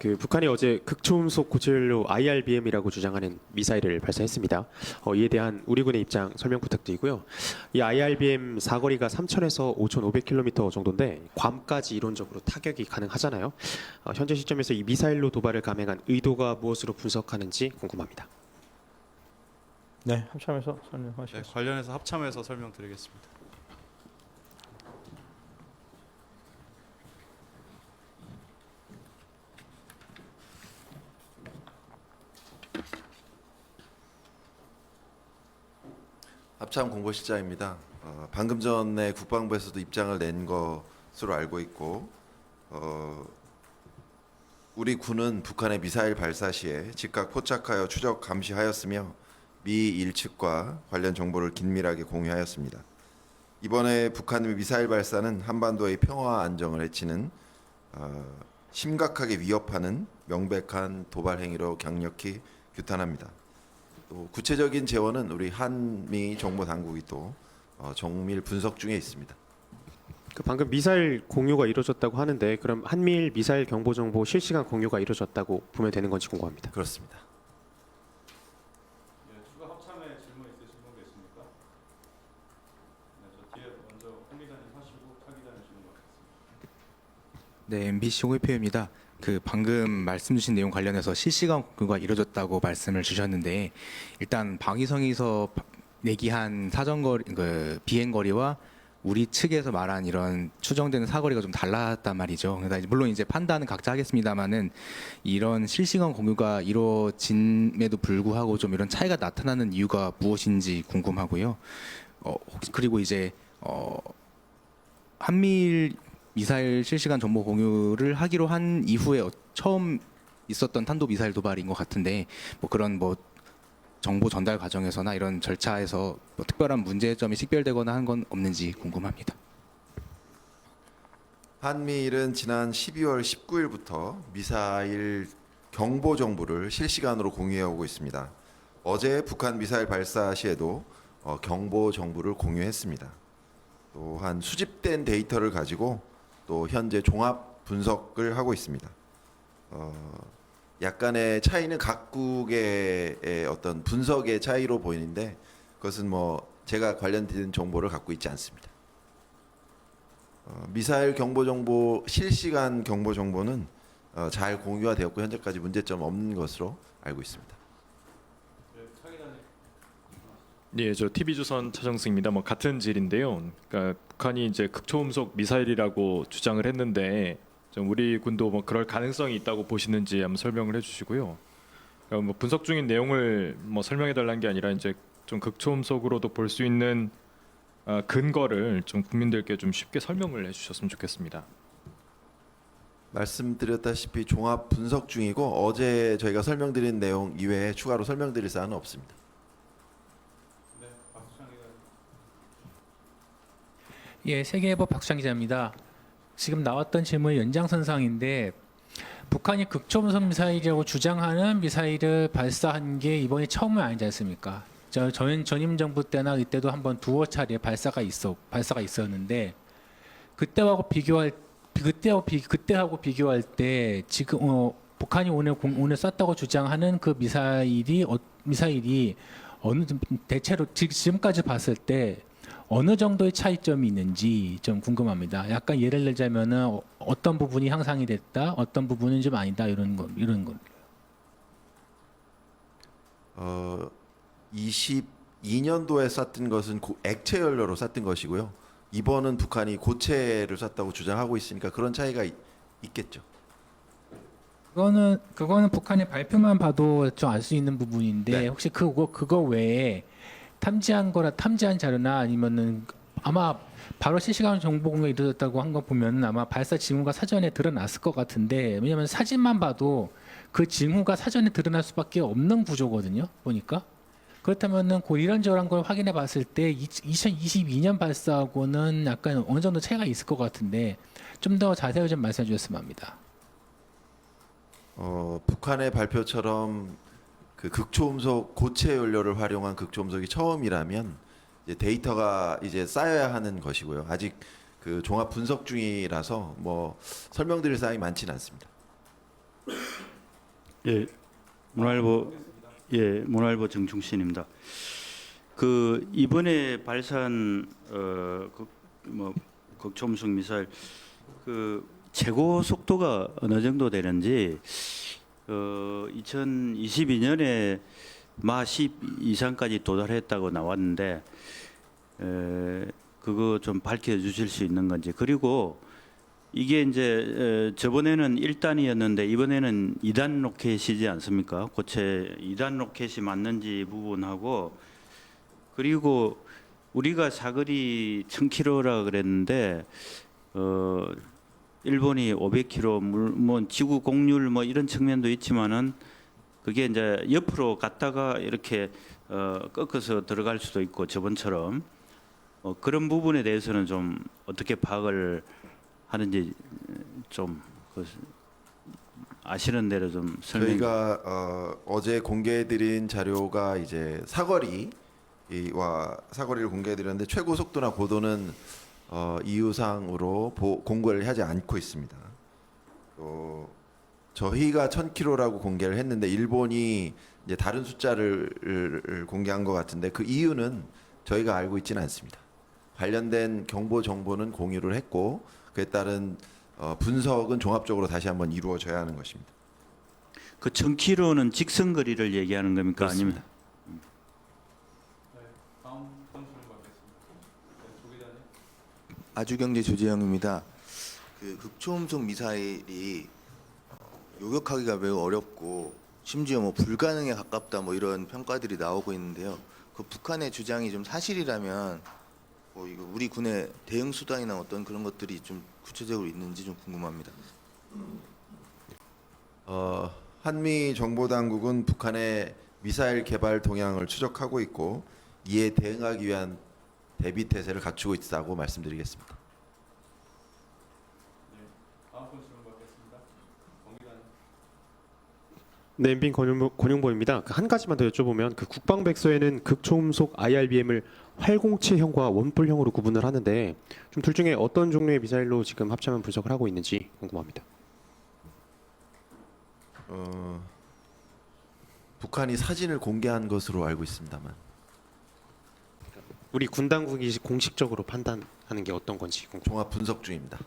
북한이 어제 극초음속 고체연료 IRBM이라고 주장하는 미사일을 발사했습니다. 이에 대한 우리 군의 입장 설명 부탁드리고요. 이 IRBM 사거리가 3,000에서 5,500km 정도인데 괌까지 이론적으로 타격이 가능하잖아요. 현재 시점에서 이 미사일로 도발을 감행한 의도가 무엇으로 분석하는지 궁금합니다. 네, 합참에서 네, 설명하시겠습니다. 관련해서 합참에서 설명드리겠습니다. 합참 공보실장입니다. 방금 전에 국방부에서도 입장을 낸 것으로 알고 있고 우리 군은 북한의 미사일 발사 시에 즉각 포착하여 추적 감시하였으며 미 일측과 관련 정보를 긴밀하게 공유하였습니다. 이번에 북한의 미사일 발사는 한반도의 평화 안정을 해치는 심각하게 위협하는 명백한 도발 행위로 강력히 규탄합니다. 또 구체적인 재원은 우리 한미 정보 당국이 또 정밀 분석 중에 있습니다. 방금 미사일 공유가 이루어졌다고 하는데 그럼 한미일 미사일 경보 정보 실시간 공유가 이루어졌다고 보면 되는 건지 궁금합니다. 그렇습니다. 추가 합참에 질문 있으신 분 계십니까? 저 뒤에 먼저 홍 기자님 하시고 타 기자님 질문 받겠습니다. 네, MBC 홍익표입니다. 방금 말씀 주신 내용 관련해서 실시간 공유가 이루어졌다고 말씀을 주셨는데 일단 방위성에서 내기한 사정거리 비행 거리와 우리 측에서 말한 이런 추정되는 사거리가 좀 달랐단 말이죠. 그러니까 물론 이제 판단은 각자 하겠습니다만은 이런 실시간 공유가 이루어짐에도 불구하고 좀 이런 차이가 나타나는 이유가 무엇인지 궁금하고요. 그리고 이제 한미일 미사일 실시간 정보 공유를 하기로 한 이후에 처음 있었던 탄도 미사일 도발인 것 같은데 그런 정보 전달 과정에서나 이런 절차에서 특별한 문제점이 식별되거나 한 건 없는지 궁금합니다. 한미일은 지난 12월 19일부터 미사일 경보 정보를 실시간으로 공유해 오고 있습니다. 어제 북한 미사일 발사 시에도 경보 정보를 공유했습니다. 또한 수집된 데이터를 가지고 또 현재 종합 분석을 하고 있습니다. 약간의 차이는 각국의 어떤 분석의 차이로 보이는데 그것은 제가 관련된 정보를 갖고 있지 않습니다. 미사일 경보 정보 실시간 경보 정보는 잘 공유가 되었고 현재까지 문제점 없는 것으로 알고 있습니다. 네, 저 TV조선 차정승입니다. 같은 질인데요. 그러니까 북한이 이제 극초음속 미사일이라고 주장을 했는데 좀 우리 군도 그럴 가능성이 있다고 보시는지 한번 설명을 해주시고요. 그러니까 분석 중인 내용을 설명해 달라는 게 아니라 이제 좀 극초음속으로도 볼 수 있는 근거를 좀 국민들께 좀 쉽게 설명을 해주셨으면 좋겠습니다. 말씀드렸다시피 종합 분석 중이고 어제 저희가 설명드린 내용 이외에 추가로 설명드릴 사항은 없습니다. 네, 박수창 기자님. 예, 세계일보 박수창 기자입니다. 지금 나왔던 질문의 연장선상인데 북한이 극초음속 미사일이라고 주장하는 미사일을 발사한 게 이번이 처음은 아니지 않습니까? 전임 정부 때나 이때도 한번 두어 차례 발사가 있었는데 그때하고 비교할 때 지금 북한이 오늘 쐈다고 주장하는 그 미사일이 대체로 지금까지 봤을 때 어느 정도의 차이점이 있는지 좀 궁금합니다. 약간 예를 들자면은 어떤 부분이 향상이 됐다, 어떤 부분은 좀 아니다 이런 거. 22년도에 쐈던 것은 액체 연료로 쐈던 것이고요. 이번은 북한이 고체를 쐈다고 주장하고 있으니까 그런 차이가 있겠죠. 그거는 북한의 발표만 봐도 좀 알 수 있는 부분인데 네. 혹시 그거 외에 탐지한 자료나 아니면은 아마 바로 실시간 정보 공유가 이루어졌다고 한 거 보면은 아마 발사 징후가 사전에 드러났을 것 같은데 왜냐면 사진만 봐도 그 징후가 사전에 드러날 수밖에 없는 구조거든요. 보니까 그렇다면은 이런저런 걸 확인해 봤을 때 2022년 발사하고는 약간 어느 정도 차이가 있을 것 같은데 좀 더 자세히 좀 말씀해 주셨으면 합니다. 북한의 발표처럼 그 극초음속 고체 연료를 활용한 극초음속이 처음이라면 이제 데이터가 이제 쌓여야 하는 것이고요. 아직 그 종합 분석 중이라서 설명드릴 사항이 많지는 않습니다. 예, 문화일보 정충신입니다. 그 이번에 발사한 극초음속 미사일 그 최고 속도가 어느 정도 되는지 2022년에 마 10 이상까지 도달했다고 나왔는데 그거 좀 밝혀주실 수 있는 건지, 그리고 이게 이제 저번에는 1단이었는데 이번에는 2단 로켓이지 않습니까? 고체 2단 로켓이 맞는지 부분하고, 그리고 우리가 사거리 1000km라 그랬는데 일본이 500km, 뭐 지구 공률 뭐 이런 측면도 있지만은 그게 이제 옆으로 갔다가 이렇게 꺾어서 들어갈 수도 있고 저번처럼 그런 부분에 대해서는 좀 어떻게 파악을 하는지 좀 아시는 대로 좀 설명. 저희가 어제 공개해드린 자료가 이제 사거리와 사거리를 공개해드렸는데 최고 속도나 고도는 이유상으로 공개를 하지 않고 있습니다. 또 저희가 1000km라고 공개를 했는데 일본이 이제 다른 숫자를 공개한 것 같은데 그 이유는 저희가 알고 있지는 않습니다. 관련된 경보 정보는 공유를 했고 그에 따른 분석은 종합적으로 다시 한번 이루어져야 하는 것입니다. 그 1000km는 직선 거리를 얘기하는 겁니까? 그렇습니다. 아니면 다음 건수를 받겠습니다. 조계장님. 아주경제 조재영입니다. 그 극초음속 미사일이 요격하기가 매우 어렵고 심지어 뭐 불가능에 가깝다 뭐 이런 평가들이 나오고 있는데요. 그 북한의 주장이 좀 사실이라면 뭐 이거 우리 군의 대응 수단이나 어떤 그런 것들이 좀 구체적으로 있는지 좀 궁금합니다. 한미 정보당국은 북한의 미사일 개발 동향을 추적하고 있고 이에 대응하기 위한 대비 태세를 갖추고 있다고 말씀드리겠습니다. 다음 건수를 받겠습니다. 정계장님. 네, MB인 권용보입니다. 한 가지만 더 여쭤보면 그 국방백서에는 극초음속 IRBM을 활공체형과 원뿔형으로 구분을 하는데 좀 둘 중에 어떤 종류의 미사일로 지금 합참은 분석을 하고 있는지 궁금합니다. 북한이 사진을 공개한 것으로 알고 있습니다만 우리 군 당국이 공식적으로 판단하는 게 어떤 건지 궁금합니다. 종합 분석 중입니다.